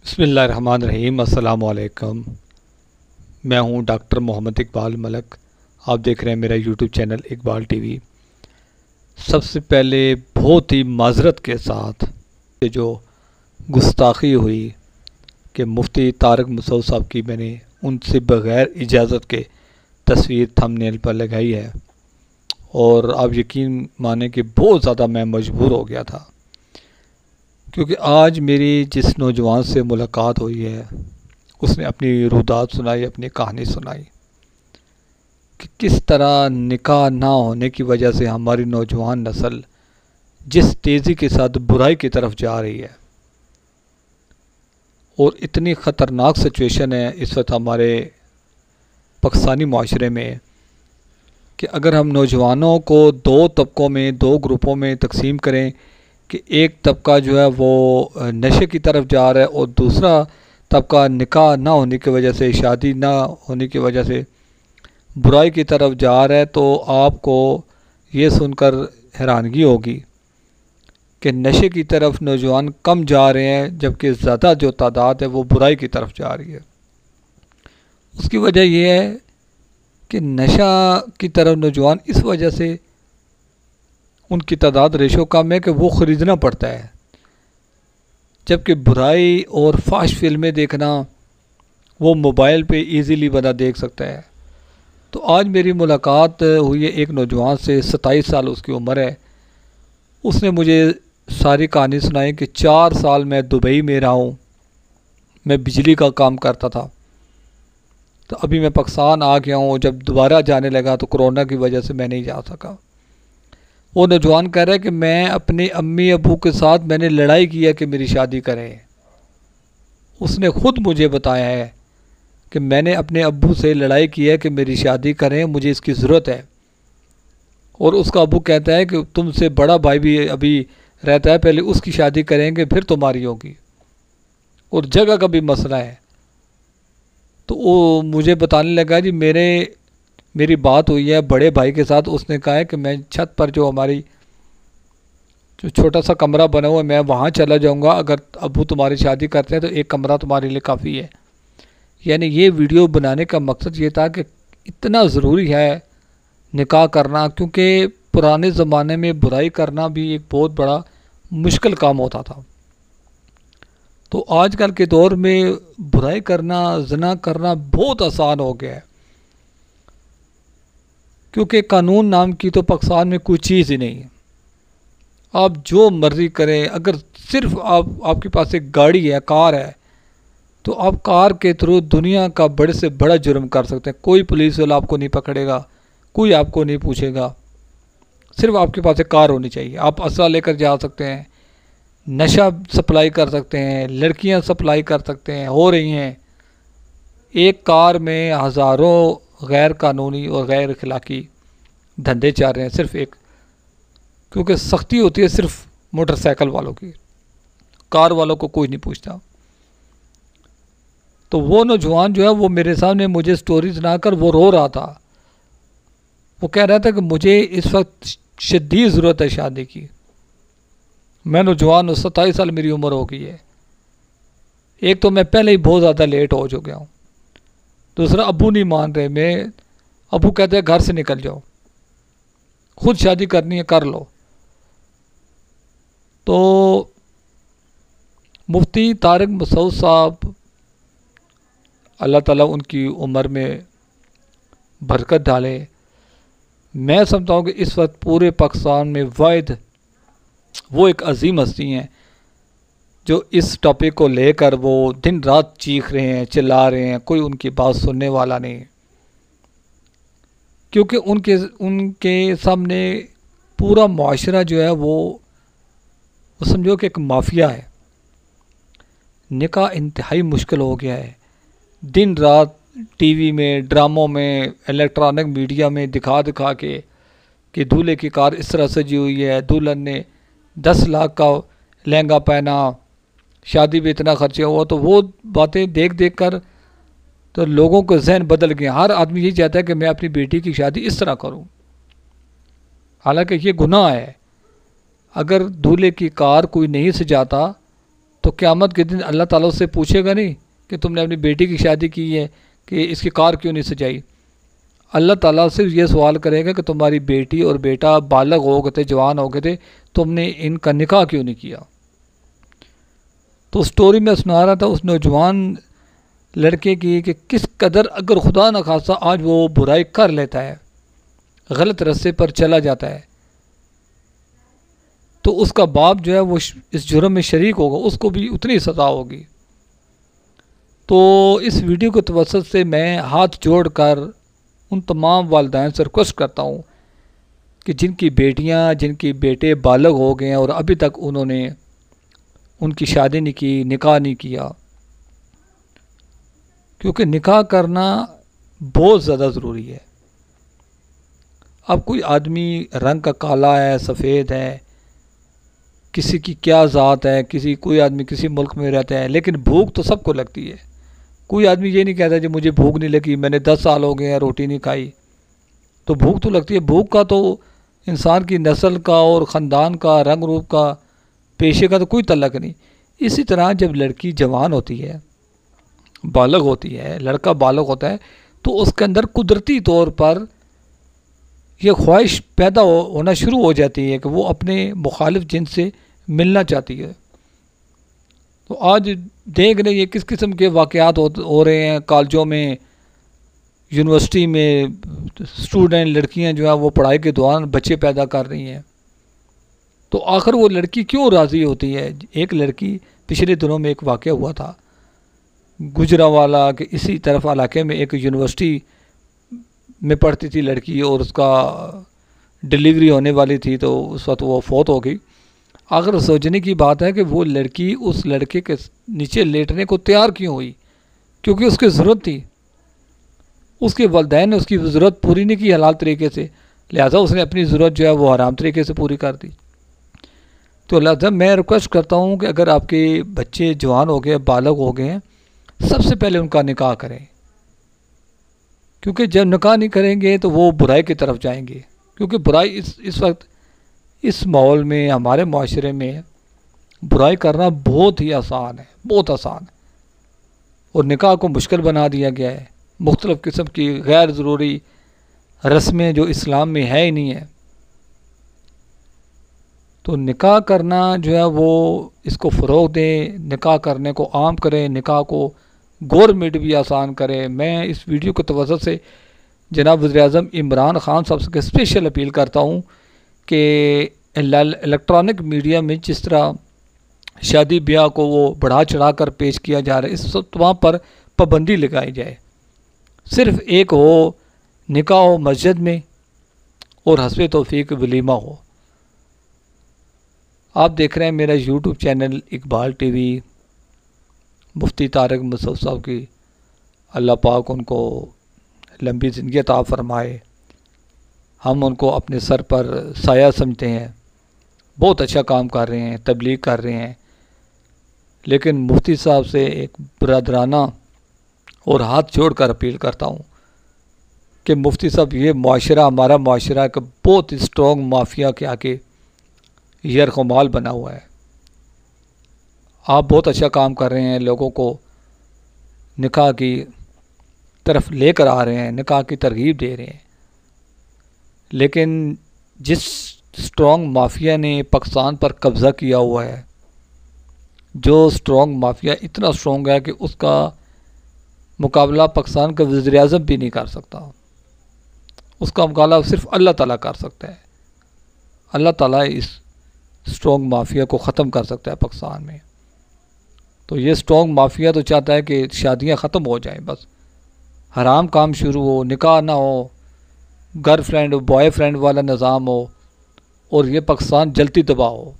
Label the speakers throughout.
Speaker 1: बिस्मिल्लाहिर्रहमानिर्रहीम। अस्सलाम वालेकुम। मैं हूं डॉक्टर मोहम्मद इकबाल मलक। आप देख रहे हैं मेरा यूट्यूब चैनल इकबाल टीवी। सबसे पहले बहुत ही माजरत के साथ ये जो गुस्ताखी हुई कि मुफ्ती तारिक मसूद साहब की मैंने उनसे बग़ैर इजाज़त के तस्वीर थंबनेल पर लगाई है, और आप यकीन माने कि बहुत ज़्यादा मैं मजबूर हो गया था, क्योंकि आज मेरी जिस नौजवान से मुलाकात हुई है उसने अपनी रुदात सुनाई, अपनी कहानी सुनाई कि किस तरह निकाह ना होने की वजह से हमारी नौजवान नस्ल जिस तेज़ी के साथ बुराई की तरफ जा रही है, और इतनी ख़तरनाक सिचुएशन है इस वक्त हमारे पाकिस्तानी माशरे में कि अगर हम नौजवानों को दो तबकों में, दो ग्रुपों में तकसीम करें कि एक तबका जो है वो नशे की तरफ जा रहा है और दूसरा तबका निकाह ना होने की वजह से, शादी ना होने की वजह से बुराई की तरफ जा रहा है, तो आपको ये सुनकर हैरानगी होगी कि नशे की तरफ नौजवान कम जा रहे हैं, जबकि ज़्यादा जो तादाद है वो बुराई की तरफ जा रही है। उसकी वजह यह है कि नशा की तरफ नौजवान इस वजह से उनकी तादाद रेशो कम है कि वो ख़रीदना पड़ता है, जबकि बुराई और फाश फिल्में देखना वो मोबाइल पे इजीली बंदा देख सकता है। तो आज मेरी मुलाकात हुई है एक नौजवान से, 27 साल उसकी उम्र है। उसने मुझे सारी कहानी सुनाई कि 4 साल मैं दुबई में रहा हूँ, मैं बिजली का काम करता था, तो अभी मैं पाकिस्तान आ गया हूँ। जब दोबारा जाने लगा तो कोरोना की वजह से मैं नहीं जा सका। वो नौजवान कह रहा है कि मैं अपने अम्मी अबू के साथ मैंने लड़ाई की है कि मेरी शादी करें। उसने ख़ुद मुझे बताया है कि मैंने अपने अब्बू से लड़ाई की है कि मेरी शादी करें, मुझे इसकी ज़रूरत है। और उसका अब्बू कहता है कि तुमसे बड़ा भाई भी अभी रहता है, पहले उसकी शादी करेंगे फिर तुम्हारी होगी, और जगह का भी मसला है। तो वो मुझे बताने लगा जी मेरी बात हुई है बड़े भाई के साथ। उसने कहा है कि मैं छत पर जो हमारी जो छोटा सा कमरा बना हुआ है मैं वहाँ चला जाऊँगा, अगर अब्बू तुम्हारी शादी करते हैं तो एक कमरा तुम्हारे लिए काफ़ी है। यानी ये वीडियो बनाने का मकसद ये था कि इतना ज़रूरी है निकाह करना, क्योंकि पुराने ज़माने में बुराई करना भी एक बहुत बड़ा मुश्किल काम होता था। तो आजकल के दौर में बुराई करना, ज़िना करना बहुत आसान हो गया है, क्योंकि कानून नाम की तो पाकिस्तान में कोई चीज़ ही नहीं है। आप जो मर्ज़ी करें, अगर सिर्फ आपके पास एक गाड़ी है, कार है, तो आप कार के थ्रू दुनिया का बड़े से बड़ा जुर्म कर सकते हैं। कोई पुलिस वाला आपको नहीं पकड़ेगा, कोई आपको नहीं पूछेगा। सिर्फ आपके पास एक कार होनी चाहिए। आप असला लेकर जा सकते हैं, नशा सप्लाई कर सकते हैं, लड़कियां सप्लाई कर सकते हैं, हो रही हैं। एक कार में हज़ारों गैर कानूनी और गैर अखलाकी धंधे चल रहे हैं, सिर्फ एक, क्योंकि सख्ती होती है सिर्फ मोटरसाइकिल वालों की, कार वालों को कोई नहीं पूछता। तो वो नौजवान जो है वो मेरे सामने मुझे स्टोरी सुनाकर वो रो रहा था। वो कह रहा था कि मुझे इस वक्त शदीद ज़रूरत है शादी की। मैं नौजवान हूँ, 27 साल मेरी उम्र हो गई है। एक तो मैं पहले ही बहुत ज़्यादा लेट हो चुका हूँ, दूसरा अब्बू नहीं मान रहे। अब्बू कहते हैं घर से निकल जाओ, खुद शादी करनी है कर लो। तो मुफ्ती तारिक मसूद साहब, अल्लाह ताला उनकी उम्र में बरकत डाले। मैं समझता हूँ कि इस वक्त पूरे पाकिस्तान में वाहिद वो एक अजीम हस्ती हैं जो इस टॉपिक को लेकर वो दिन रात चीख रहे हैं, चिल्ला रहे हैं, कोई उनकी बात सुनने वाला नहीं, क्योंकि उनके सामने पूरा मुआशरा जो है वो समझो कि एक माफिया है। निकाह इंतहाई मुश्किल हो गया है। दिन रात टीवी में, ड्रामों में, इलेक्ट्रॉनिक मीडिया में दिखा दिखा के कि दूल्हे की कार इस तरह सजी हुई है, दुल्हन ने 10 लाख का लहंगा पहना, शादी में इतना खर्चा हुआ, तो वो बातें देख देख कर तो लोगों के जहन बदल गए। हर आदमी यही चाहता है कि मैं अपनी बेटी की शादी इस तरह करूं, हालांकि ये गुनाह है। अगर दूल्हे की कार कोई नहीं सजाता तो क़यामत के दिन अल्लाह ताला उससे पूछेगा नहीं कि तुमने अपनी बेटी की शादी की है कि इसकी कार क्यों नहीं सजाई। अल्लाह ताला सिर्फ ये सवाल करेगा कि तुम्हारी बेटी और बेटा बालग हो गए थे, जवान हो गए थे, तुमने इनका निकाह क्यों नहीं किया। तो स्टोरी में सुना रहा था उस नौजवान लड़के की कि किस कदर अगर खुदा न खासा आज वो बुराई कर लेता है, गलत रास्ते पर चला जाता है, तो उसका बाप जो है वो इस जुर्म में शरीक होगा, उसको भी उतनी सज़ा होगी। तो इस वीडियो के तवज्जुह से मैं हाथ जोड़कर उन तमाम वालिदैन से रिक्वेस्ट करता हूँ कि जिनकी बेटियाँ, जिनकी बेटे बालग हो गए हैं और अभी तक उन्होंने उनकी शादी नहीं की, निकाह नहीं किया, क्योंकि निकाह करना बहुत ज़्यादा ज़रूरी है। अब कोई आदमी रंग का काला है, सफ़ेद है, किसी की क्या ज़ात है, कोई आदमी किसी मुल्क में रहता है, लेकिन भूख तो सबको लगती है। कोई आदमी ये नहीं कहता जी मुझे भूख नहीं लगी, मैंने 10 साल हो गए हैं रोटी नहीं खाई। तो भूख तो लगती है। भूख का तो इंसान की नस्ल का और ख़ानदान का, रंग रूप का, पेशे का तो कोई तल्लक नहीं। इसी तरह जब लड़की जवान होती है, बालग होती है, लड़का बालग होता है, तो उसके अंदर कुदरती तौर पर यह ख्वाहिश पैदा होना शुरू हो जाती है कि वो अपने मुखालिफ जिन्स से मिलना चाहती है। तो आज देख रहे हैं किस किस्म के वाक़यात हो रहे हैं कॉलेजों में, यूनिवर्सिटी में, स्टूडेंट लड़कियां जो है वो पढ़ाई के दौरान बच्चे पैदा कर रही हैं। तो आखिर वो लड़की क्यों राज़ी होती है। एक लड़की, पिछले दिनों में एक वाक़या हुआ था गुजरावाला के इसी तरफ इलाके में, एक यूनिवर्सिटी में पढ़ती थी लड़की और उसका डिलीवरी होने वाली थी, तो उस वक्त वो फौत हो गई। आखिर सोचने की बात है कि वो लड़की उस लड़के के नीचे लेटने को तैयार क्यों हुई, क्योंकि उसकी ज़रूरत थी। उसके वालिदैन ने उसकी ज़रूरत पूरी नहीं की हलाल तरीके से, लिहाजा उसने अपनी ज़रूरत जो है वो हराम तरीके से पूरी कर दी। तो लिहाजा मैं रिक्वेस्ट करता हूँ कि अगर आपके बच्चे जवान हो गए, बालग हो गए हैं, सबसे पहले उनका निकाह करें, क्योंकि जब निकाह नहीं करेंगे तो वो बुराई की तरफ जाएंगे। क्योंकि बुराई इस वक्त इस माहौल में, हमारे माशरे में बुराई करना बहुत ही आसान है, बहुत आसान है। और निकाह को मुश्किल बना दिया गया है। मुख्तलिफ़ किस्म की गैर ज़रूरी रस्में जो इस्लाम में है ही नहीं है। तो निकाह करना जो है वो इसको फ़रोग़ दें, निकाह करने को आम करें, निकाह को गवर्नमेंट भी आसान करे। मैं इस वीडियो के तवज्जुह से जनाब वज़ीर-ए-आज़म इमरान ख़ान साहब से स्पेशल अपील करता हूँ कि इलेक्ट्रॉनिक मीडिया में जिस तरह शादी ब्याह को वो बढ़ा चढ़ा कर पेश किया जा रहा है, इस सब वहाँ पर पाबंदी लगाई जाए। सिर्फ़ एक हो, निकाह हो मस्जिद में और हस्बे तौफीक वलीमा हो। आप देख रहे हैं मेरा यूट्यूब चैनल इकबाल टीवी। मुफ्ती तारिक मसूद साहब की अल्लाह पाक उनको लंबी ज़िंदगी अता फ़रमाए। हम उनको अपने सर पर साया समझते हैं। बहुत अच्छा काम कर रहे हैं, तबलीग कर रहे हैं। लेकिन मुफ्ती साहब से एक बरदराना और हाथ जोड़कर अपील करता हूँ कि मुफ्ती साहब, ये मुआशरा, हमारा मुआशरा एक बहुत स्ट्रॉन्ग माफिया के आगे यरगमाल बना हुआ है। आप बहुत अच्छा काम कर रहे हैं, लोगों को निकाह की तरफ लेकर आ रहे हैं, निकाह की तरगीब दे रहे हैं। लेकिन जिस स्ट्रॉन्ग माफिया ने पाकिस्तान पर कब्ज़ा किया हुआ है, जो स्ट्रॉन्ग माफिया इतना स्ट्रॉन्ग है कि उसका मुकाबला पाकिस्तान का वज़ीर-ए-आज़म भी नहीं कर सकता। उसका मुकाबला सिर्फ अल्लाह ताला कर सकता है। अल्लाह ताला इस स्ट्रॉन्ग माफिया को ख़त्म कर सकता है पाकिस्तान में। तो ये स्ट्रॉन्ग माफिया तो चाहता है कि शादियां ख़त्म हो जाएं, बस हराम काम शुरू हो, निकाह ना हो, गर्लफ्रेंड बॉयफ्रेंड वाला निज़ाम हो और ये पाकिस्तान जलती तबाह हो।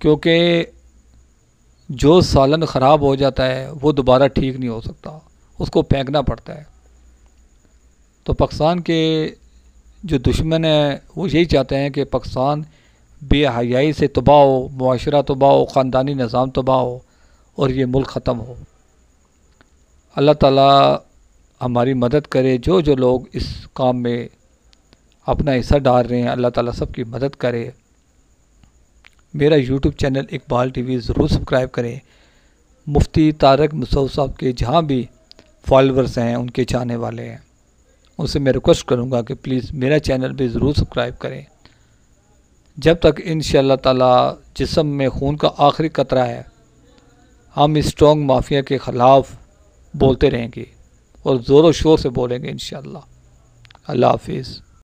Speaker 1: क्योंकि जो सालन ख़राब हो जाता है वो दोबारा ठीक नहीं हो सकता, उसको फेंकना पड़ता है। तो पाकिस्तान के जो दुश्मन है वो यही चाहते हैं कि पाकिस्तान बेहयाई से तबाह हो, मुआशरा तबाह हो, ख़ानदानी निज़ाम तबाह हो और ये मुल्क ख़त्म हो। अल्लाह ताला हमारी मदद करे। जो जो लोग इस काम में अपना हिस्सा डाल रहे हैं, अल्लाह ताला सबकी मदद करे। मेरा यूट्यूब चैनल इकबाल टीवी ज़रूर सब्सक्राइब करें। मुफ्ती तारक मुसौद साहब के जहाँ भी फॉलोअर्स हैं, उनके चाहने वाले हैं, उनसे मैं रिक्वेस्ट करूँगा कि प्लीज़ मेरा चैनल भी ज़रूर सब्सक्राइब करें। जब तक इंशाअल्लाह ताला जिस्म में खून का आखिरी कतरा है, हम इस स्ट्रॉन्ग माफिया के ख़िलाफ़ बोलते रहेंगे और ज़ोर व शोर से बोलेंगे इंशाअल्लाह। अल्लाह हाफिज़।